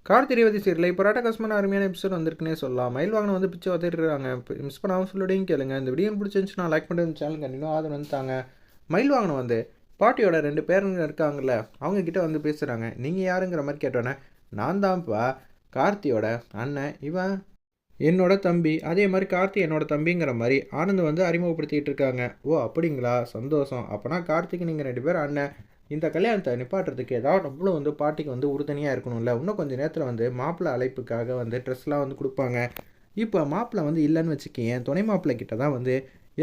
Karthi Revathi serial இப்போ ராட்டகாசமான அருமையான episode வந்திருக்குன்னே சொல்லலாம். மயில் வாகனம் வந்து பிச்சை வந்துட்டுருக்காங்க. மிஸ் பண்ணாமல் சொல்லிடையும் கேளுங்க. இந்த வீடியோ பிடிச்சிருந்துச்சுன்னா லைக் பண்ணிட்டு சேனல் கண்டினியூ ஆதரவு வந்து தாங்க. மயில் வாகனம் வந்து பாட்டியோட 2 பேருங்க இருக்காங்கல்ல, அவங்க கிட்ட வந்து பேசுகிறாங்க. நீங்கள் யாருங்கிற மாதிரி கேட்டோன்னே, நான் தான்ப்பா கார்த்தியோட அண்ணன், இவன் என்னோட தம்பி, அதே மாதிரி கார்த்தி என்னோட தம்பிங்கிற மாதிரி ஆனந்த் வந்து அறிமுகப்படுத்திகிட்டு இருக்காங்க. ஓ அப்படிங்களா, சந்தோஷம். அப்போனா கார்த்திக்கு நீங்கள் 2 பேரும் அண்ணன். இந்த கல்யாணத்தை நிப்பாட்டுறதுக்கு ஏதாவது நம்மளும் வந்து பாட்டிக்கு வந்து உறுதுணையாக இருக்கணும்ல. இன்னும் கொஞ்சம் நேரத்தில் வந்து மாப்பிள்ளை அழைப்புக்காக வந்து ட்ரெஸ்லாம் வந்து கொடுப்பாங்க. இப்போ மாப்பிள்ளை வந்து இல்லைன்னு வச்சுக்கேன், துணை மாப்பிள்ளை கிட்ட தான் வந்து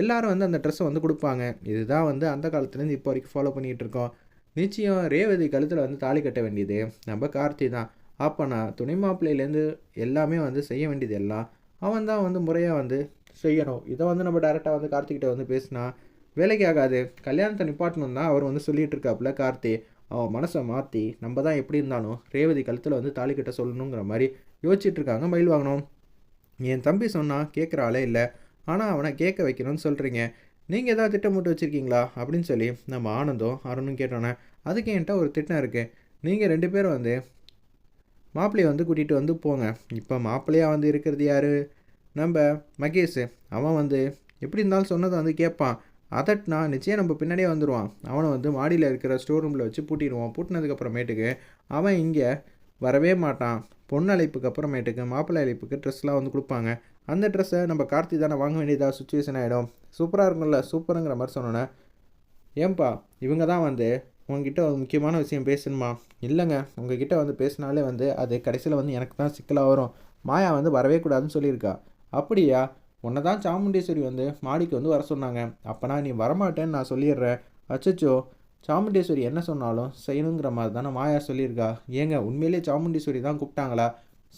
எல்லாரும் வந்து அந்த ட்ரெஸ்ஸை வந்து கொடுப்பாங்க. இதுதான் வந்து அந்த காலத்துலேருந்து இப்போ வரைக்கும் ஃபாலோ பண்ணிகிட்டு இருக்கோம். நிச்சயம் ரேவதி கழுத்தில் வந்து தாலி கட்ட வேண்டியது நம்ம கார்த்தி தான். அப்போ நான் துணை மாப்பிள்ளையிலேருந்து எல்லாமே வந்து செய்ய வேண்டியது எல்லாம் அவன் தான் வந்து முறையாக வந்து செய்யணும். இதை வந்து நம்ம டேரெக்டாக வந்து கார்த்திகிட்ட வந்து பேசினா வேலைக்கு ஆகாது. கல்யாணத்தை நிப்பாட்டணும் தான் அவர் வந்து சொல்லிகிட்டு இருக்காப்புல கார்த்தி. அவன் மனசை மாற்றி நம்ம தான் எப்படி இருந்தாலும் ரேவதி கழுத்தில் வந்து தாலி கட்ட சொல்லணுங்கிற மாதிரி யோசிச்சுட்டு இருக்காங்க மயில் வாங்கணும். என் தம்பி சொன்னால் கேட்குற ஆளே இல்லை, ஆனால் அவனை கேட்க வைக்கணும்னு சொல்கிறீங்க. நீங்கள் எதாவது திட்டம் போட்டு வச்சுருக்கீங்களா அப்படின்னு சொல்லி நம்ம ஆனந்தும் அருணும் கேட்டோன்னே, அதுக்கு என்கிட்ட ஒரு திட்டம் இருக்குது. நீங்கள் 2 பேரும் வந்து மாப்பிள்ளையை வந்து கூட்டிகிட்டு வந்து போங்க. இப்போ மாப்பிள்ளையாக வந்து இருக்கிறது யார், நம்ம மகேஷ். அவன் வந்து எப்படி இருந்தாலும் சொன்னதை வந்து கேட்பான். அதட்னா நிச்சயம் நம்ம பின்னாடியே வந்துடுவான். அவனை வந்து மாடியில் இருக்கிற ஸ்டோர் ரூமில் வச்சு பூட்டிடுவான். பூட்டினதுக்கப்புறமேட்டுக்கு அவன் இங்கே வரவே மாட்டான். பொண்ணு அழைப்புக்கு அப்புறமேட்டுக்கு மாப்பிள்ளை அழைப்புக்கு ட்ரெஸ்லாம் வந்து கொடுப்பாங்க. அந்த ட்ரெஸ்ஸை நம்ம கார்த்தி தானே வாங்க வேண்டியதாக சுச்சுவேஷன் ஆகிடும். சூப்பராக இருக்கும்ல, சூப்பருங்கிற மாதிரி சொன்னோன்னே, ஏன்பா இவங்க தான் வந்து உங்ககிட்ட ஒரு முக்கியமான விஷயம் பேசணுமா? இல்லைங்க, உங்ககிட்ட வந்து பேசினாலே வந்து அது கடைசியில் வந்து எனக்கு தான் சிக்கலாக வரும். மாயா வந்து வரவே கூடாதுன்னு சொல்லியிருக்கா. அப்படியா? உன்னை தான் சாமுண்டீஸ்வரி வந்து மாடிக்கு வந்து வர சொன்னாங்க. அப்போனா நீ வரமாட்டேன்னு நான் சொல்லிடுறேன். அச்சச்சோ, சாமுண்டீஸ்வரி என்ன சொன்னாலும் செய்யணுங்கிற மாதிரி தானே மாயா சொல்லியிருக்கா. ஏங்க உண்மையிலேயே சாமுண்டீஸ்வரி தான் கூப்பிட்டாங்களா?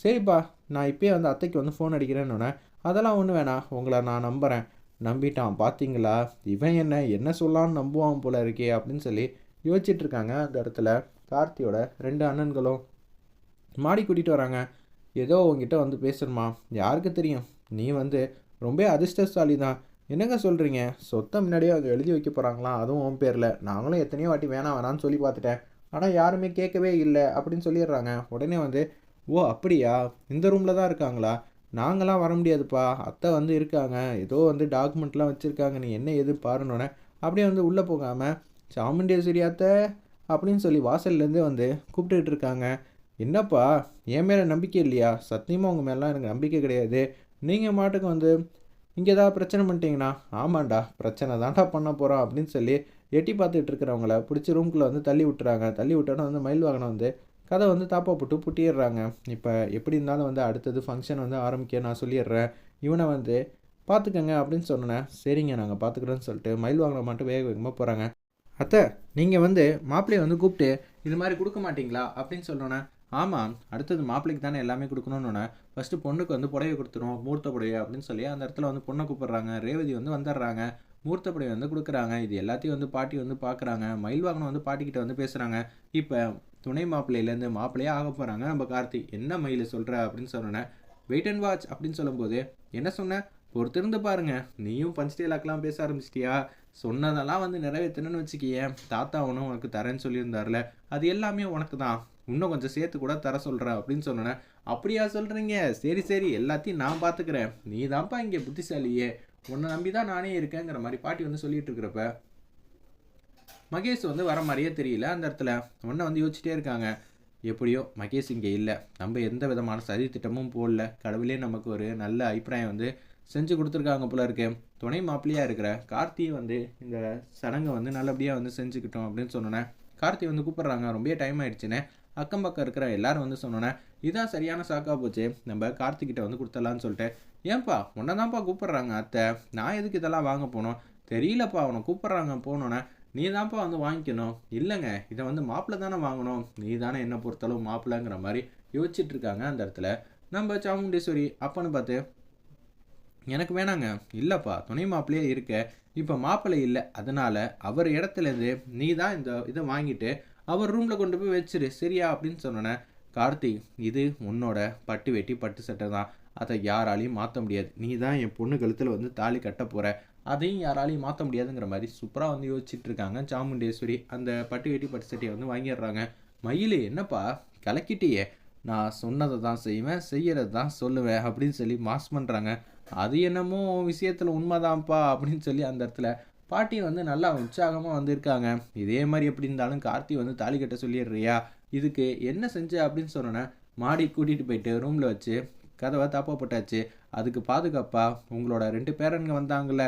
சரிப்பா, நான் இப்போயே வந்து அத்தைக்கு வந்து ஃபோன் அடிக்கிறேன்னு. அதெல்லாம் ஒன்றும் வேணாம், உங்களை நான் நம்புகிறேன். நம்பிட்டான் பார்த்தீங்களா, இவன் என்ன என்ன சொல்லான்னு நம்புவான் போல இருக்கே அப்படின்னு சொல்லி யோசிச்சுட்டு இருக்காங்க. அந்த இடத்துல கார்த்தியோட 2 அண்ணன்களும் மாடி கூட்டிகிட்டு வராங்க. ஏதோ உங்ககிட்ட வந்து பேசணுமா? யாருக்கு தெரியும், நீ வந்து ரொம்ப அதிர்ஷ்டசாலி தான். என்னங்க சொல்கிறீங்க? சொத்தை முன்னாடியே அதை எழுதி வைக்க போகிறாங்களாம், அதுவும் உன் பேரில். நாங்களும் எத்தனையோ வாட்டி வேணாம் வேணான்னு சொல்லி பார்த்துட்டேன், ஆனால் யாருமே கேட்கவே இல்லை அப்படின்னு சொல்லிடுறாங்க. உடனே வந்து, ஓ அப்படியா, இந்த ரூமில் தான் இருக்காங்களா? நாங்களாம் வர முடியாதுப்பா, அத்தை வந்து இருக்காங்க, ஏதோ வந்து டாக்குமெண்ட்லாம் வச்சுருக்காங்க, நீ என்ன எது பாருன்னொன்னே அப்படியே வந்து உள்ளே போகாமல் சாமுண்டேஸ்வரி அத்தை அப்படின்னு சொல்லி வாசல்லேருந்தே வந்து கூப்பிட்டுட்டு இருக்காங்க. என்னப்பா, என் மேலே நம்பிக்கை இல்லையா? சத்தியமாக உங்கள் மேலாம் எனக்கு நம்பிக்கை கிடையாது. நீங்கள் மாட்டுக்கு வந்து இங்கே ஏதாவது பிரச்சனை பண்ணிட்டீங்கன்னா, ஆமாண்டா பிரச்சனை தான்டா பண்ண போகிறோம் அப்படின்னு சொல்லி எட்டி பார்த்துட்டு இருக்கிறவங்கள பிடிச்சி ரூம்குள்ளே வந்து தள்ளி விட்டுறாங்க. தள்ளி விட்டோன்னா வந்து மயில் வாகனம் வந்து கதை வந்து தாப்பா போட்டு புட்டிடுறாங்க. இப்போ எப்படி இருந்தாலும் வந்து அடுத்தது ஃபங்க்ஷன் வந்து ஆரம்பிக்க நான் சொல்லிடுறேன், இவனை வந்து பார்த்துக்கங்க அப்படின்னு சொன்னேன். சரிங்க நாங்கள் பார்த்துக்குறோன்னு சொல்லிட்டு மயில் வாகனம் மட்டும் வேக வேகமாக போகிறாங்க. அத்தை, நீங்கள் வந்து மாப்பிள்ளையை வந்து கூப்பிட்டு இது மாதிரி கொடுக்க மாட்டிங்களா அப்படின்னு சொன்னோன்னே, ஆமாம் அடுத்தது மாப்பிள்ளைக்கு தானே எல்லாமே கொடுக்கணுன்னு. ஃபஸ்ட்டு பொண்ணுக்கு வந்து புடவை கொடுத்துருவோம், மூர்த்த புடவை அப்படின்னு சொல்லி அந்த இடத்துல வந்து பொண்ணை கூப்பிட்றாங்க. ரேவதி வந்து வந்துடுறாங்க. மூர்த்த புடவை வந்து கொடுக்குறாங்க. இது எல்லாத்தையும் வந்து பாட்டி வந்து பார்க்குறாங்க. மயில் வாகனம் வந்து பாட்டிக்கிட்ட வந்து பேசுகிறாங்க. இப்போ துணை மாப்பிள்ளையிலேருந்து மாப்பிள்ளையே ஆக போகிறாங்க நம்ம கார்த்தி. என்ன மயில் சொல்கிற அப்படின்னு சொன்னோன்னே, வெயிட் அண்ட் வாட்ச் அப்படின்னு சொல்லும்போது, என்ன சொன்ன, பொறுத்திருந்து பாருங்க, நீயும் பஞ்ச் டைலாக்லாம் பேச ஆரம்பிச்சிட்டியா? சொன்னதெல்லாம் வந்து நிறைவேற்றணும்னு வச்சுக்கியேன், தாத்தா ஒன்றும் உனக்கு தரேன்னு சொல்லியிருந்தார்ல, அது எல்லாமே உனக்கு தான், இன்னும் கொஞ்சம் சேர்த்து கூட தர சொல்கிறேன் அப்படின்னு சொன்னேன். அப்படியா சொல்கிறீங்க? சரி சரி, எல்லாத்தையும் நான் பார்த்துக்கிறேன், நீ தான்ப்பா இங்கே புத்திசாலியே, உன்னை நம்பி தான் நானே இருக்கேங்கிற மாதிரி பாட்டி வந்து சொல்லிட்டு இருக்கிறப்ப மகேஷ் வந்து வர மாதிரியே தெரியல. அந்த இடத்துல உன்னை வந்து யோசிச்சுட்டே இருக்காங்க. எப்படியோ மகேஷ் இங்கே இல்லை, நம்ம எந்த விதமான சதி திட்டமும் போடல, கடவுளே நமக்கு ஒரு நல்ல அபிப்பிராயம் வந்து செஞ்சு கொடுத்துருக்காங்க போல இருக்கு. துணை மாப்பிள்ளையாக இருக்கிற கார்த்தி வந்து இந்த சடங்கை வந்து நல்லபடியாக வந்து செஞ்சுக்கிட்டோம் அப்படின்னு சொன்னோன்னே, கார்த்தி வந்து கூப்பிட்றாங்க. ரொம்ப டைம் ஆயிடுச்சுன்னு அக்கம் பக்கம் இருக்கிற எல்லாரும் வந்து சொன்னோன்னே, இதான் சரியான சாக்கா போச்சு, நம்ம கார்த்திகிட்ட வந்து கொடுத்துடலான்னு சொல்லிட்டு, ஏன்பா உன்னை தான்ப்பா கூப்பிட்றாங்க அத்தை, நான் எதுக்கு இதெல்லாம் வாங்க போனோம், தெரியலப்பா அவனை கூப்பிட்றாங்க போனோன்னே, நீ தான்ப்பா வந்து வாங்கிக்கணும். இல்லைங்க, இதை வந்து மாப்பிள்ளை தானே வாங்கணும், நீ தானே என்னை பொறுத்தளவு மாப்பிள்ளைங்கிற மாதிரி யோசிச்சுட்டு இருக்காங்க. அந்த இடத்துல நம்ம சாமுண்டீஸ்வரி அப்பன்னு பார்த்து, எனக்கு வேணாங்க, இல்லைப்பா துணை மாப்பிள்ளையே இருக்க, இப்போ மாப்பிள்ளை இல்லை, அதனால் அவர் இடத்துலேருந்து நீ தான் இந்த இதை வாங்கிட்டு அவர் ரூமில் கொண்டு போய் வச்சிரு சரியா அப்படின்னு சொன்னோன்னே, கார்த்திக் இது உன்னோட பட்டு வெட்டி பட்டு சட்டை தான், அதை யாராலையும் மாற்ற முடியாது, நீ தான் என் பொண்ணு கழுத்தில் வந்து தாலி கட்ட போகிற, அதையும் யாராலையும் மாற்ற முடியாதுங்கிற மாதிரி சூப்பராக வந்து யோசிச்சுட்டு இருக்காங்க சாமுண்டேஸ்வரி. அந்த பட்டு வெட்டி பட்டு சட்டையை வந்து வாங்கிடுறாங்க. மயில் என்னப்பா கலக்கிட்டியே, நான் சொன்னதை தான் செய்வேன், செய்யறது தான் சொல்லுவேன் அப்படின்னு சொல்லி மாஸ் பண்ணுறாங்க. அது என்னமோ விஷயத்தில் உண்மைதான்ப்பா அப்படின்னு சொல்லி அந்த இடத்துல பாட்டி வந்து நல்லா உற்சாகமாக வந்திருக்காங்க. இதே மாதிரி எப்படி இருந்தாலும் கார்த்தி வந்து தாலி கட்ட சொல்லிடுறியா, இதுக்கு என்ன செஞ்ச அப்படின்னு சொன்னோன்னே மாடி கூட்டிகிட்டு போயிட்டு ரூமில் வச்சு கதவை தாப்பா போட்டாச்சு. அதுக்கு பாதுகாப்பா உங்களோட 2 பேரனுங்க வந்தாங்கல்ல